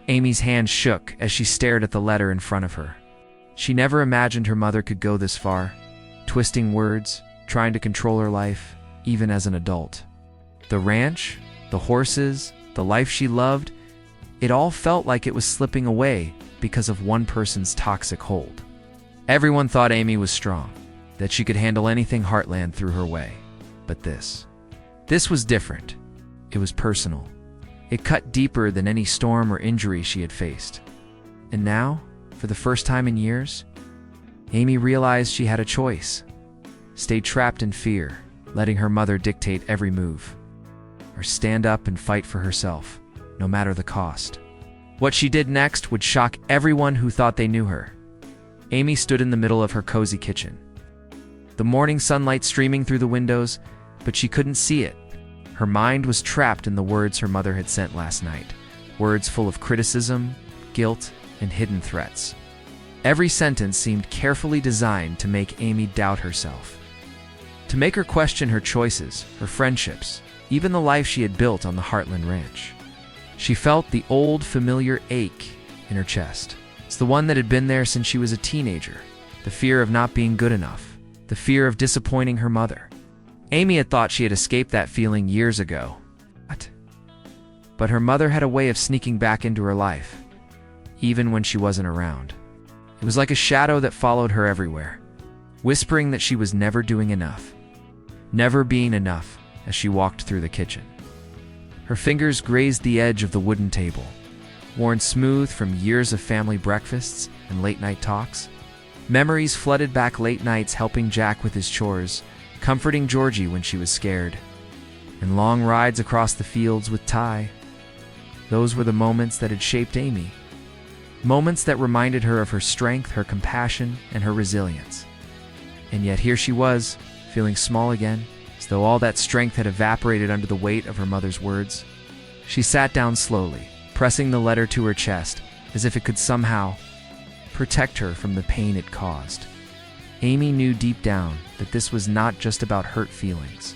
Amy's hand shook as she stared at the letter in front of her. She never imagined her mother could go this far, twisting words, trying to control her life, even as an adult. The ranch, the horses, the life she loved, it all felt like it was slipping away because of one person's toxic hold. Everyone thought Amy was strong, that she could handle anything Heartland threw her way. But this was different. It was personal. It cut deeper than any storm or injury she had faced. And now, for the first time in years, Amy realized she had a choice. Stay trapped in fear, letting her mother dictate every move, or stand up and fight for herself, no matter the cost. What she did next would shock everyone who thought they knew her. Amy stood in the middle of her cozy kitchen. The morning sunlight streaming through the windows, but she couldn't see it. Her mind was trapped in the words her mother had sent last night, words full of criticism, guilt, and hidden threats. Every sentence seemed carefully designed to make Amy doubt herself, to make her question her choices, her friendships, even the life she had built on the Heartland Ranch. She felt the old, familiar ache in her chest. It's the one that had been there since she was a teenager, the fear of not being good enough, the fear of disappointing her mother. Amy had thought she had escaped that feeling years ago. But her mother had a way of sneaking back into her life, even when she wasn't around. It was like a shadow that followed her everywhere, whispering that she was never doing enough, never being enough as she walked through the kitchen. Her fingers grazed the edge of the wooden table, worn smooth from years of family breakfasts and late-night talks. Memories flooded back late nights helping Jack with his chores, comforting Georgie when she was scared, and long rides across the fields with Ty. Those were the moments that had shaped Amy. Moments that reminded her of her strength, her compassion, and her resilience. And yet here she was, feeling small again, as though all that strength had evaporated under the weight of her mother's words. She sat down slowly, pressing the letter to her chest, as if it could somehow protect her from the pain it caused. Amy knew deep down that this was not just about hurt feelings.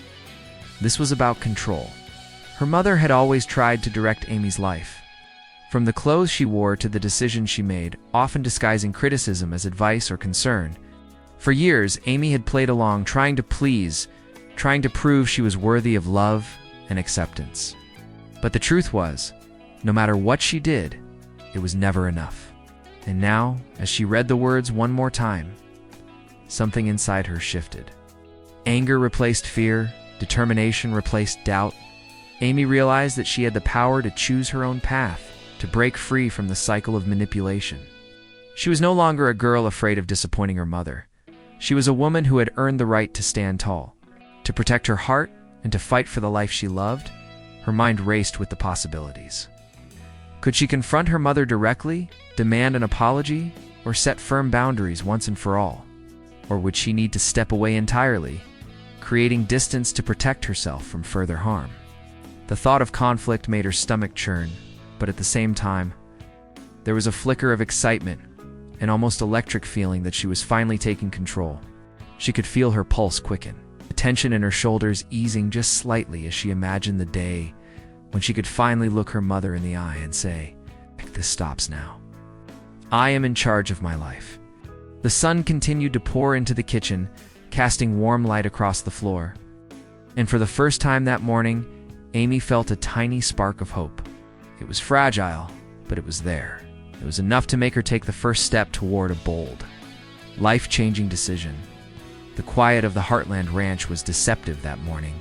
This was about control. Her mother had always tried to direct Amy's life, from the clothes she wore to the decisions she made, often disguising criticism as advice or concern. For years, Amy had played along, trying to please, trying to prove she was worthy of love and acceptance. But the truth was, no matter what she did, it was never enough. And now, as she read the words one more time, something inside her shifted. Anger replaced fear, determination replaced doubt. Amy realized that she had the power to choose her own path, to break free from the cycle of manipulation. She was no longer a girl afraid of disappointing her mother. She was a woman who had earned the right to stand tall, to protect her heart, and to fight for the life she loved. Her mind raced with the possibilities. Could she confront her mother directly, demand an apology, or set firm boundaries once and for all? Or would she need to step away entirely, creating distance to protect herself from further harm? The thought of conflict made her stomach churn, but at the same time, there was a flicker of excitement, an almost electric feeling that she was finally taking control. She could feel her pulse quicken, the tension in her shoulders easing just slightly as she imagined the day when she could finally look her mother in the eye and say, "This stops now. I am in charge of my life." The sun continued to pour into the kitchen, casting warm light across the floor. And for the first time that morning, Amy felt a tiny spark of hope. It was fragile, but it was there. It was enough to make her take the first step toward a bold, life-changing decision. The quiet of the Heartland Ranch was deceptive that morning.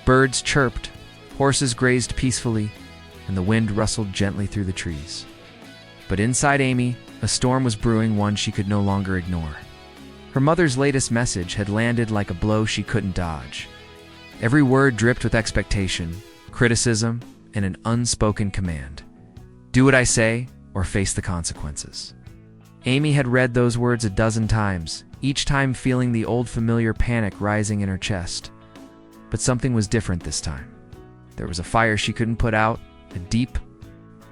Birds chirped, horses grazed peacefully, and the wind rustled gently through the trees. But inside Amy, a storm was brewing, one she could no longer ignore. Her mother's latest message had landed like a blow she couldn't dodge. Every word dripped with expectation, criticism, and an unspoken command. Do what I say, or face the consequences. Amy had read those words a dozen times, each time feeling the old familiar panic rising in her chest. But something was different this time. There was a fire she couldn't put out, a deep,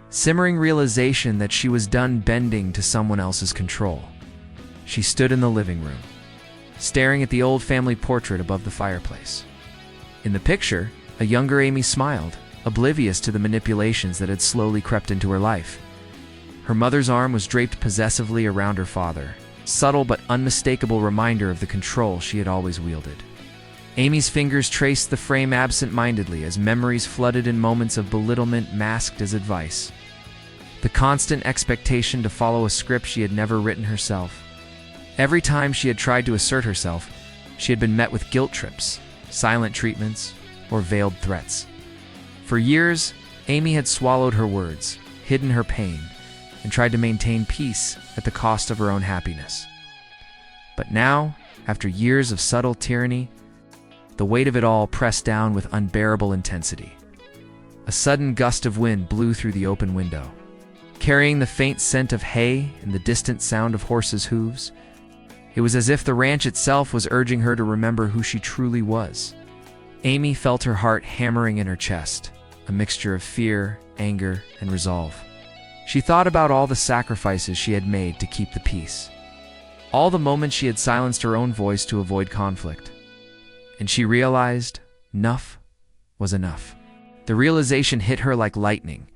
simmering realization that she was done bending to someone else's control. She stood in the living room, staring at the old family portrait above the fireplace. In the picture, a younger Amy smiled, oblivious to the manipulations that had slowly crept into her life. Her mother's arm was draped possessively around her father, subtle but unmistakable reminder of the control she had always wielded. Amy's fingers traced the frame absent-mindedly as memories flooded in moments of belittlement masked as advice. The constant expectation to follow a script she had never written herself. Every time she had tried to assert herself, she had been met with guilt trips, silent treatments, or veiled threats. For years, Amy had swallowed her words, hidden her pain, and tried to maintain peace at the cost of her own happiness. But now, after years of subtle tyranny, the weight of it all pressed down with unbearable intensity. A sudden gust of wind blew through the open window, carrying the faint scent of hay and the distant sound of horses' hooves. It was as if the ranch itself was urging her to remember who she truly was. Amy felt her heart hammering in her chest, a mixture of fear, anger, and resolve. She thought about all the sacrifices she had made to keep the peace, all the moments she had silenced her own voice to avoid conflict. And she realized enough was enough. The realization hit her like lightning.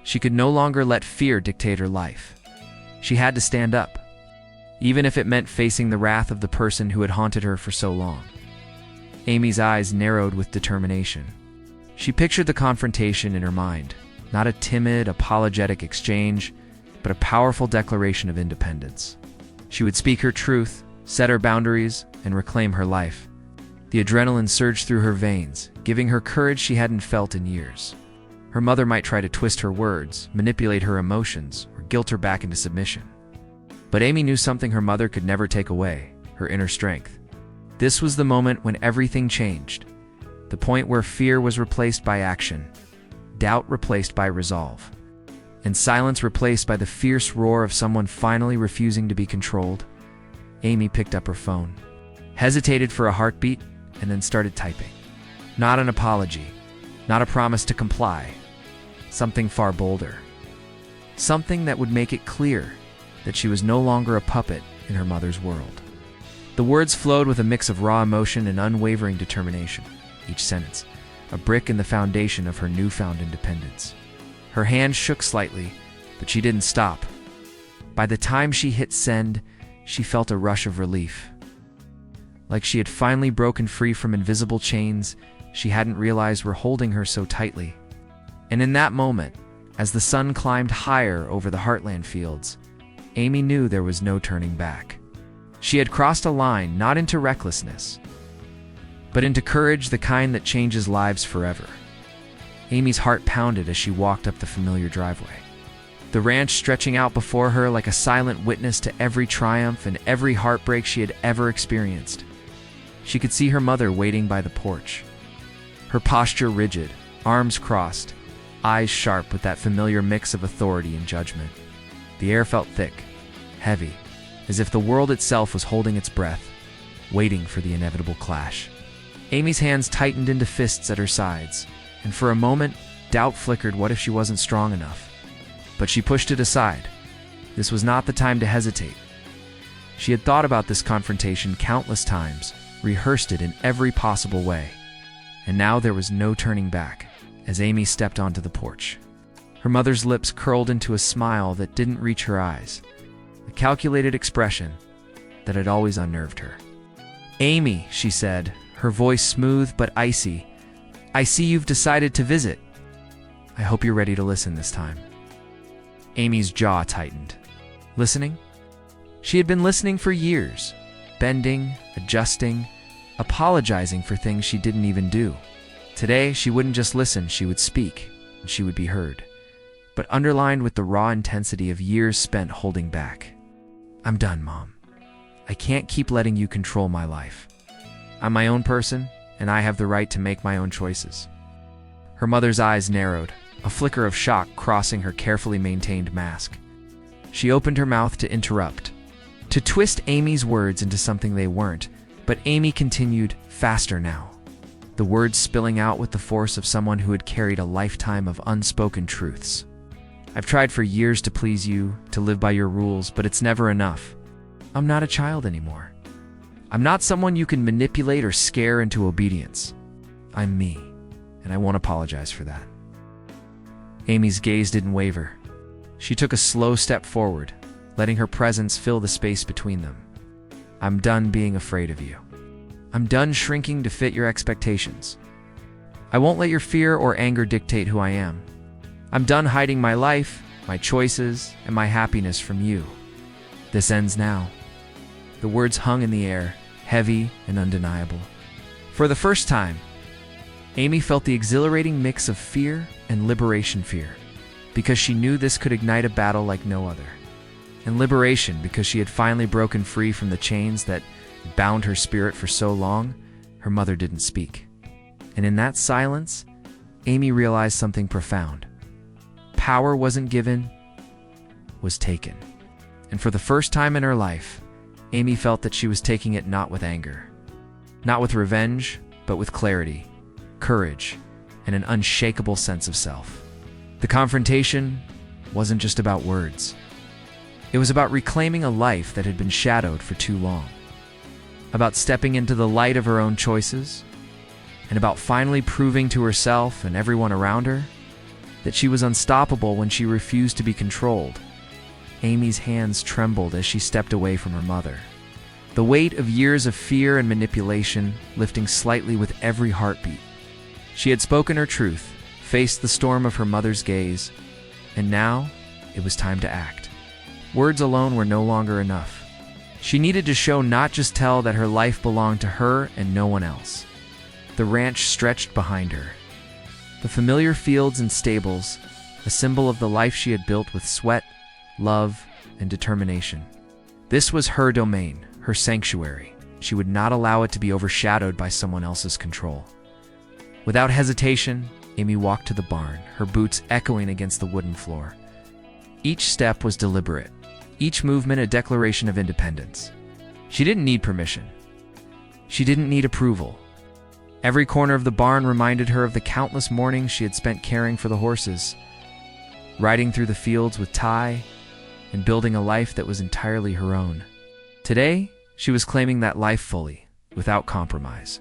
She could no longer let fear dictate her life. She had to stand up, even if it meant facing the wrath of the person who had haunted her for so long. Amy's eyes narrowed with determination. She pictured the confrontation in her mind, not a timid, apologetic exchange, but a powerful declaration of independence. She would speak her truth, set her boundaries, and reclaim her life. The adrenaline surged through her veins, giving her courage she hadn't felt in years. Her mother might try to twist her words, manipulate her emotions, or guilt her back into submission. But Amy knew something her mother could never take away: her inner strength. This was the moment when everything changed. The point where fear was replaced by action, doubt replaced by resolve, and silence replaced by the fierce roar of someone finally refusing to be controlled. Amy picked up her phone, hesitated for a heartbeat, and then started typing. Not an apology, not a promise to comply. Something far bolder. Something that would make it clear that she was no longer a puppet in her mother's world. The words flowed with a mix of raw emotion and unwavering determination, each sentence a brick in the foundation of her newfound independence. Her hand shook slightly, but she didn't stop. By the time she hit send, she felt a rush of relief. Like she had finally broken free from invisible chains she hadn't realized were holding her so tightly. And in that moment, as the sun climbed higher over the Heartland fields, Amy knew there was no turning back. She had crossed a line not into recklessness, but into courage, the kind that changes lives forever. Amy's heart pounded as she walked up the familiar driveway, the ranch stretching out before her like a silent witness to every triumph and every heartbreak she had ever experienced. She could see her mother waiting by the porch, her posture rigid, arms crossed, eyes sharp with that familiar mix of authority and judgment. The air felt thick, heavy, as if the world itself was holding its breath, waiting for the inevitable clash. Amy's hands tightened into fists at her sides, and for a moment, doubt flickered. What if she wasn't strong enough? But she pushed it aside. This was not the time to hesitate. She had thought about this confrontation countless times, rehearsed it in every possible way. And now there was no turning back as Amy stepped onto the porch. Her mother's lips curled into a smile that didn't reach her eyes, a calculated expression that had always unnerved her. "Amy," she said, her voice smooth but icy, "I see you've decided to visit. I hope you're ready to listen this time." Amy's jaw tightened. Listening? She had been listening for years, bending, adjusting, apologizing for things she didn't even do. Today, she wouldn't just listen, she would speak, and she would be heard, but underlined with the raw intensity of years spent holding back. "I'm done, Mom. I can't keep letting you control my life. I'm my own person, and I have the right to make my own choices." Her mother's eyes narrowed, a flicker of shock crossing her carefully maintained mask. She opened her mouth to interrupt, to twist Amy's words into something they weren't, but Amy continued, faster now, the words spilling out with the force of someone who had carried a lifetime of unspoken truths. "I've tried for years to please you, to live by your rules, but it's never enough. I'm not a child anymore. I'm not someone you can manipulate or scare into obedience. I'm me, and I won't apologize for that." Amy's gaze didn't waver. She took a slow step forward, letting her presence fill the space between them. I'm done being afraid of you. I'm done shrinking to fit your expectations. I won't let your fear or anger dictate who I am. I'm done hiding my life, my choices, and my happiness from you. This ends now. The words hung in the air, heavy and undeniable. For the first time, Amy felt the exhilarating mix of fear and liberation fear, because she knew this could ignite a battle like no other. And liberation because she had finally broken free from the chains that bound her spirit for so long. Her mother didn't speak. And in that silence, Amy realized something profound. Power wasn't given, was taken. And for the first time in her life, Amy felt that she was taking it not with anger, not with revenge, but with clarity, courage, and an unshakable sense of self. The confrontation wasn't just about words. It was about reclaiming a life that had been shadowed for too long, about stepping into the light of her own choices, and about finally proving to herself and everyone around her that she was unstoppable when she refused to be controlled. Amy's hands trembled as she stepped away from her mother, the weight of years of fear and manipulation lifting slightly with every heartbeat. She had spoken her truth, faced the storm of her mother's gaze, and now it was time to act. Words alone were no longer enough. She needed to show, not just tell, that her life belonged to her and no one else. The ranch stretched behind her. The familiar fields and stables, a symbol of the life she had built with sweat, love, and determination. This was her domain, her sanctuary. She would not allow it to be overshadowed by someone else's control. Without hesitation, Amy walked to the barn, her boots echoing against the wooden floor. Each step was deliberate, each movement a declaration of independence. She didn't need permission. She didn't need approval. Every corner of the barn reminded her of the countless mornings she had spent caring for the horses, riding through the fields with Ty, and building a life that was entirely her own. Today, she was claiming that life fully, without compromise.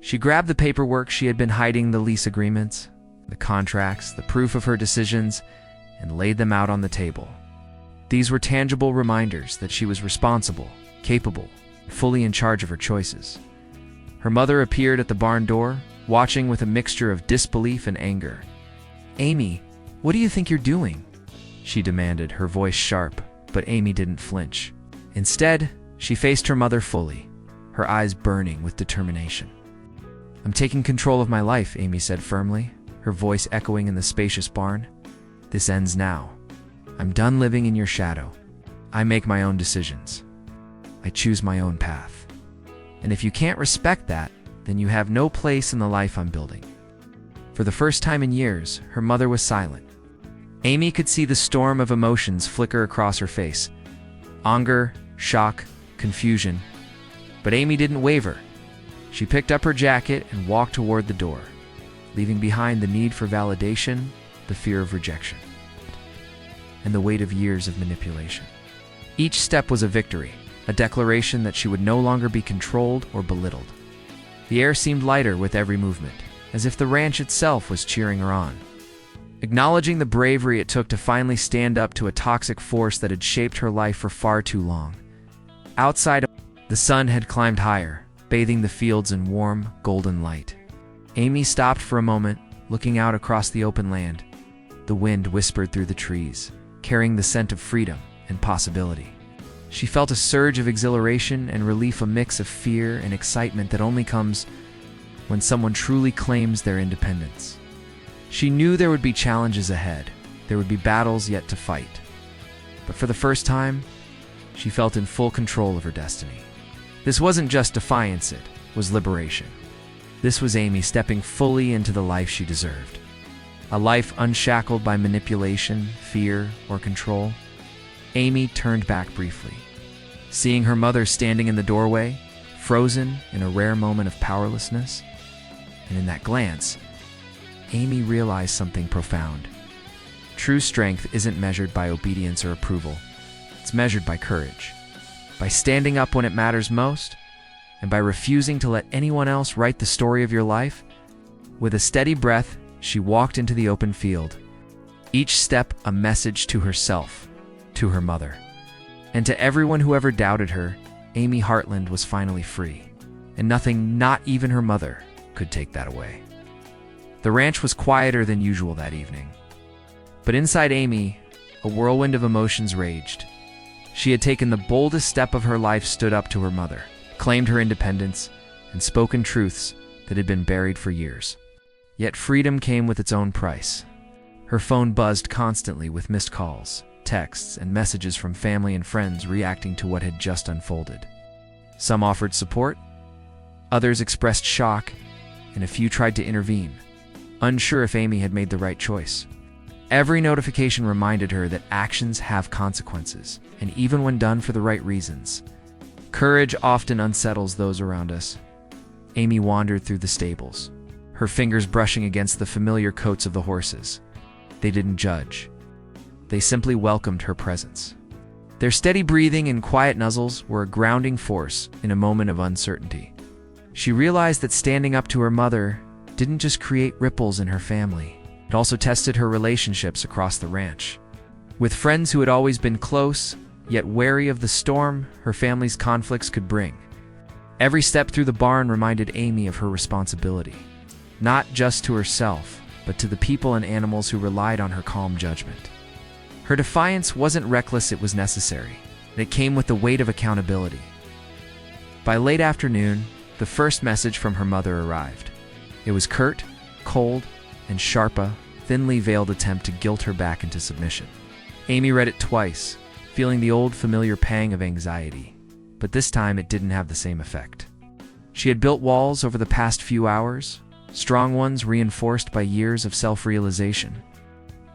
She grabbed the paperwork she had been hiding, the lease agreements, the contracts, the proof of her decisions, and laid them out on the table. These were tangible reminders that she was responsible, capable, and fully in charge of her choices. Her mother appeared at the barn door, watching with a mixture of disbelief and anger. "Amy, what do you think you're doing?" she demanded, her voice sharp, but Amy didn't flinch. Instead, she faced her mother fully, her eyes burning with determination. "I'm taking control of my life," Amy said firmly, her voice echoing in the spacious barn. "This ends now. I'm done living in your shadow. I make my own decisions. I choose my own path. And if you can't respect that, then you have no place in the life I'm building." For the first time in years, her mother was silent. Amy could see the storm of emotions flicker across her face. Anger, shock, confusion. But Amy didn't waver. She picked up her jacket and walked toward the door, leaving behind the need for validation, the fear of rejection, and the weight of years of manipulation. Each step was a victory, a declaration that she would no longer be controlled or belittled. The air seemed lighter with every movement, as if the ranch itself was cheering her on, acknowledging the bravery it took to finally stand up to a toxic force that had shaped her life for far too long. Outside, the sun had climbed higher, bathing the fields in warm, golden light. Amy stopped for a moment, looking out across the open land. The wind whispered through the trees, carrying the scent of freedom and possibility. She felt a surge of exhilaration and relief, a mix of fear and excitement that only comes when someone truly claims their independence. She knew there would be challenges ahead. There would be battles yet to fight. But for the first time, she felt in full control of her destiny. This wasn't just defiance, it was liberation. This was Amy stepping fully into the life she deserved. A life unshackled by manipulation, fear, or control. Amy turned back briefly, seeing her mother standing in the doorway, frozen in a rare moment of powerlessness. And in that glance, Amy realized something profound. True strength isn't measured by obedience or approval. It's measured by courage, by standing up when it matters most, and by refusing to let anyone else write the story of your life. With a steady breath, she walked into the open field. each step a message to herself, to her mother, and to everyone who ever doubted her. Amy Heartland was finally free, and nothing, not even her mother, could take that away. The ranch was quieter than usual that evening, but inside Amy, a whirlwind of emotions raged. She had taken the boldest step of her life, stood up to her mother, claimed her independence, and spoken truths that had been buried for years. Yet freedom came with its own price. Her phone buzzed constantly with missed calls, texts, and messages from family and friends reacting to what had just unfolded. Some offered support, others expressed shock, and a few tried to intervene, unsure if Amy had made the right choice. Every notification reminded her that actions have consequences, and even when done for the right reasons. Courage often unsettles those around us. Amy wandered through the stables, her fingers brushing against the familiar coats of the horses. They didn't judge. They simply welcomed her presence. Their steady breathing and quiet nuzzles were a grounding force in a moment of uncertainty. She realized that standing up to her mother didn't just create ripples in her family. It also tested her relationships across the ranch. With friends who had always been close, yet wary of the storm her family's conflicts could bring. Every step through the barn reminded Amy of her responsibility, not just to herself, but to the people and animals who relied on her calm judgment. Her defiance wasn't reckless, it was necessary, and it came with the weight of accountability. By late afternoon, the first message from her mother arrived. It was curt, cold, and sharp, a thinly veiled attempt to guilt her back into submission. Amy read it twice, feeling the old familiar pang of anxiety, but this time it didn't have the same effect. She had built walls over the past few hours, strong ones reinforced by years of self-realization.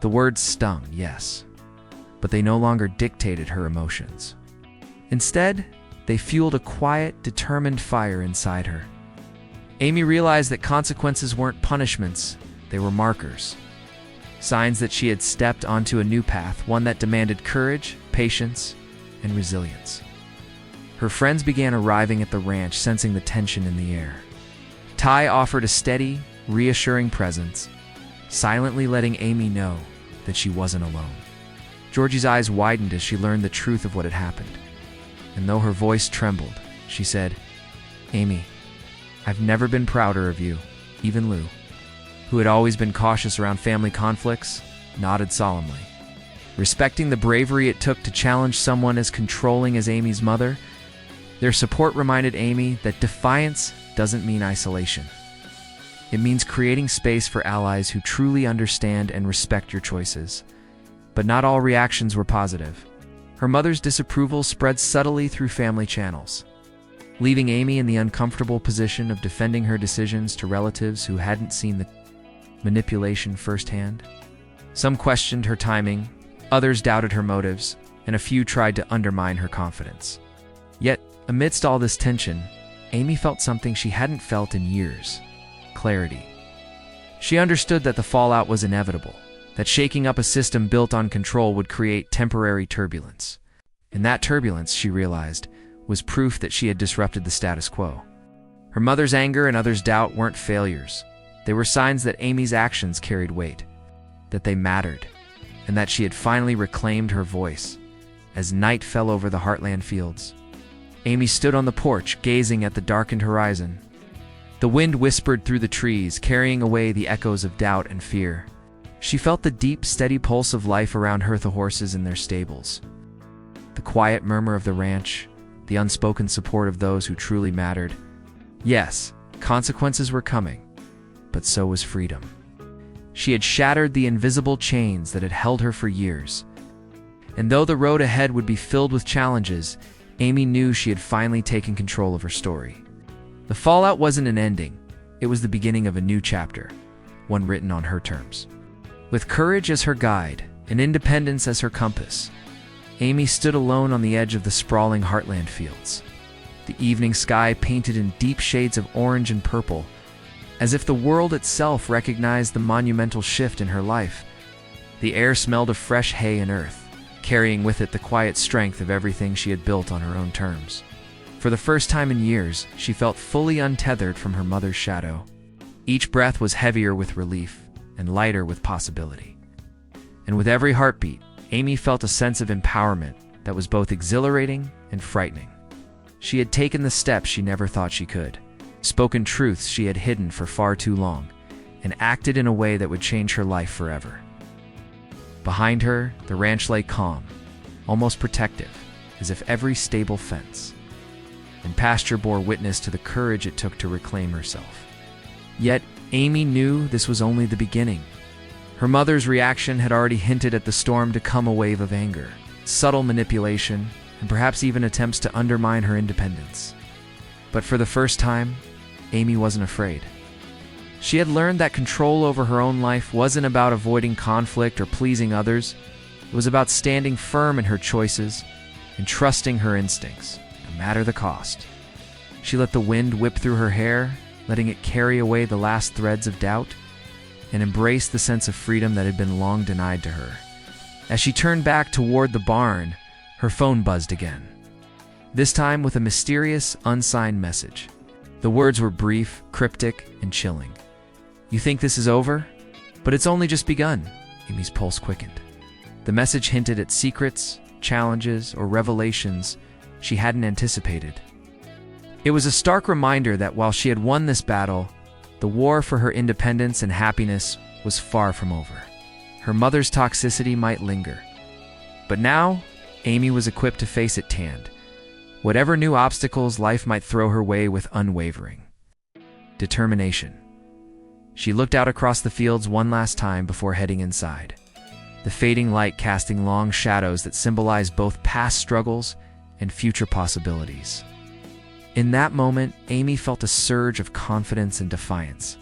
The words stung, yes, but they no longer dictated her emotions. Instead, they fueled a quiet, determined fire inside her. Amy realized that consequences weren't punishments, they were markers. Signs that she had stepped onto a new path, one that demanded courage, patience, and resilience. Her friends began arriving at the ranch, sensing the tension in the air. Ty offered a steady, reassuring presence, silently letting Amy know that she wasn't alone. Georgie's eyes widened as she learned the truth of what had happened. And though her voice trembled, she said, "Amy, I've never been prouder of you." Even Lou, who had always been cautious around family conflicts, nodded solemnly. Respecting the bravery it took to challenge someone as controlling as Amy's mother, their support reminded Amy that defiance doesn't mean isolation. It means creating space for allies who truly understand and respect your choices. But not all reactions were positive. Her mother's disapproval spread subtly through family channels, leaving Amy in the uncomfortable position of defending her decisions to relatives who hadn't seen the manipulation firsthand. Some questioned her timing, others doubted her motives, and a few tried to undermine her confidence. Yet, amidst all this tension, Amy felt something she hadn't felt in years: clarity. She understood that the fallout was inevitable, that shaking up a system built on control would create temporary turbulence. And that turbulence, she realized, was proof that she had disrupted the status quo. Her mother's anger and others' doubt weren't failures. They were signs that Amy's actions carried weight, that they mattered, and that she had finally reclaimed her voice. As night fell over the Heartland fields, Amy stood on the porch, gazing at the darkened horizon. The wind whispered through the trees, carrying away the echoes of doubt and fear. She felt the deep, steady pulse of life around her, the horses in their stables, the quiet murmur of the ranch, the unspoken support of those who truly mattered. Yes, consequences were coming, but so was freedom. She had shattered the invisible chains that had held her for years. And though the road ahead would be filled with challenges, Amy knew she had finally taken control of her story. The fallout wasn't an ending, it was the beginning of a new chapter, one written on her terms. With courage as her guide and independence as her compass, Amy stood alone on the edge of the sprawling Heartland fields. The evening sky painted in deep shades of orange and purple, as if the world itself recognized the monumental shift in her life. The air smelled of fresh hay and earth, carrying with it the quiet strength of everything she had built on her own terms. For the first time in years, she felt fully untethered from her mother's shadow. Each breath was heavier with relief and lighter with possibility. And with every heartbeat, Amy felt a sense of empowerment that was both exhilarating and frightening. She had taken the steps she never thought she could, spoken truths she had hidden for far too long, and acted in a way that would change her life forever. Behind her, the ranch lay calm, almost protective, as if every stable fence and pasture bore witness to the courage it took to reclaim herself. Yet, Amy knew this was only the beginning. Her mother's reaction had already hinted at the storm to come, a wave of anger, subtle manipulation, and perhaps even attempts to undermine her independence. But for the first time, Amy wasn't afraid. She had learned that control over her own life wasn't about avoiding conflict or pleasing others. It was about standing firm in her choices and trusting her instincts, no matter the cost. She let the wind whip through her hair, letting it carry away the last threads of doubt, and embraced the sense of freedom that had been long denied to her. As she turned back toward the barn, her phone buzzed again, this time with a mysterious, unsigned message. The words were brief, cryptic, and chilling. "You think this is over? But it's only just begun." Amy's pulse quickened. The message hinted at secrets, challenges, or revelations she hadn't anticipated. It was a stark reminder that while she had won this battle, the war for her independence and happiness was far from over. Her mother's toxicity might linger, but now Amy was equipped to face it tanned, whatever new obstacles life might throw her way, with unwavering determination. She looked out across the fields one last time before heading inside, the fading light casting long shadows that symbolized both past struggles and future possibilities. In that moment, Amy felt a surge of confidence and defiance,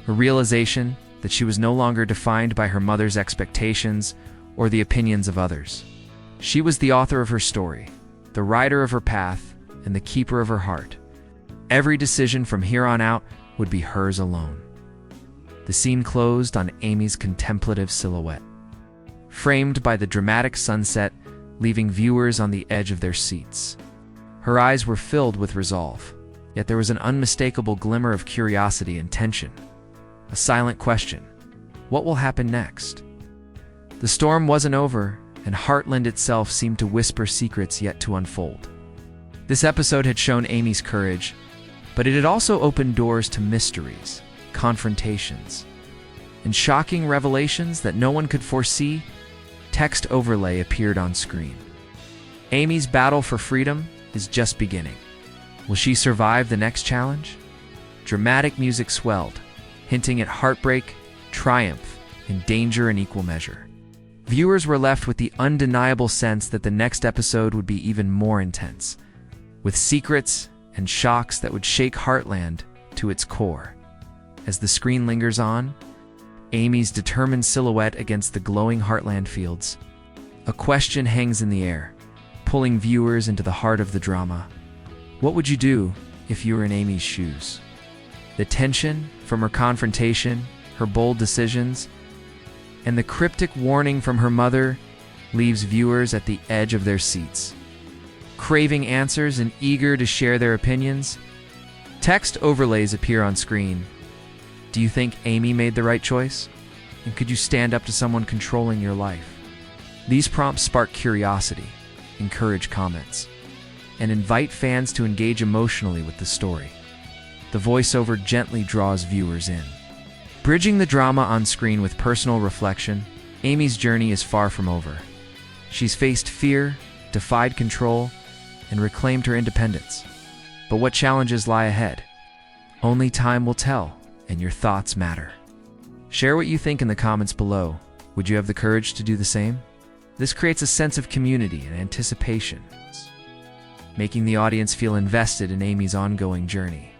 a realization that she was no longer defined by her mother's expectations or the opinions of others. She was the author of her story, the writer of her path, and the keeper of her heart. Every decision from here on out would be hers alone. The scene closed on Amy's contemplative silhouette, framed by the dramatic sunset, leaving viewers on the edge of their seats. Her eyes were filled with resolve, yet there was an unmistakable glimmer of curiosity and tension. A silent question: what will happen next? The storm wasn't over, and Heartland itself seemed to whisper secrets yet to unfold. This episode had shown Amy's courage, but it had also opened doors to mysteries, confrontations, and shocking revelations that no one could foresee. Text overlay appeared on screen. Amy's battle for freedom is just beginning. Will she survive the next challenge? Dramatic music swelled, hinting at heartbreak, triumph, and danger in equal measure. Viewers were left with the undeniable sense that the next episode would be even more intense, with secrets and shocks that would shake Heartland to its core. As the screen lingers on, Amy's determined silhouette against the glowing Heartland fields, a question hangs in the air, pulling viewers into the heart of the drama. What would you do if you were in Amy's shoes? The tension from her confrontation, her bold decisions, and the cryptic warning from her mother leaves viewers at the edge of their seats, craving answers and eager to share their opinions. Text overlays appear on screen. Do you think Amy made the right choice? And could you stand up to someone controlling your life? These prompts spark curiosity, encourage comments, and invite fans to engage emotionally with the story. The voiceover gently draws viewers in. Bridging the drama on screen with personal reflection, Amy's journey is far from over. She's faced fear, defied control, and reclaimed her independence. But what challenges lie ahead? Only time will tell, and your thoughts matter. Share what you think in the comments below. Would you have the courage to do the same? This creates a sense of community and anticipation, making the audience feel invested in Amy's ongoing journey.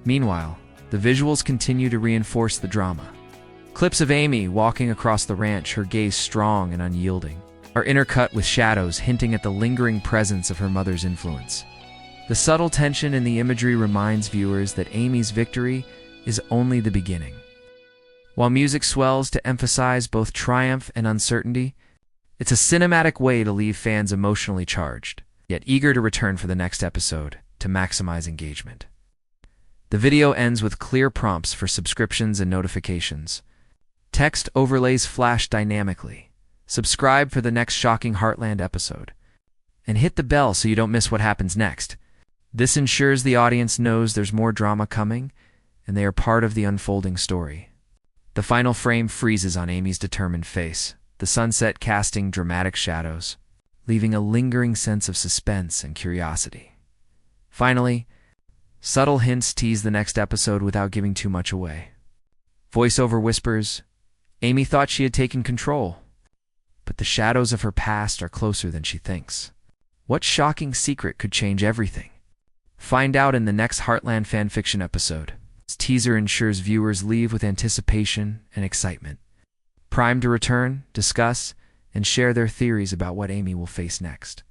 Meanwhile, the visuals continue to reinforce the drama. Clips of Amy walking across the ranch, her gaze strong and unyielding, are intercut with shadows hinting at the lingering presence of her mother's influence. The subtle tension in the imagery reminds viewers that Amy's victory is only the beginning. While music swells to emphasize both triumph and uncertainty, it's a cinematic way to leave fans emotionally charged, yet eager to return for the next episode to maximize engagement. The video ends with clear prompts for subscriptions and notifications, Text overlays flash dynamically. Subscribe for the next shocking Heartland episode. And hit the bell so you don't miss what happens next. This ensures the audience knows there's more drama coming, and they are part of the unfolding story. The final frame freezes on Amy's determined face, the sunset casting dramatic shadows, leaving a lingering sense of suspense and curiosity. Finally, subtle hints tease the next episode without giving too much away. Voiceover whispers, Amy thought she had taken control, but the shadows of her past are closer than she thinks. What shocking secret could change everything? Find out in the next Heartland Fanfiction episode. This teaser ensures viewers leave with anticipation and excitement, primed to return, discuss, and share their theories about what Amy will face next.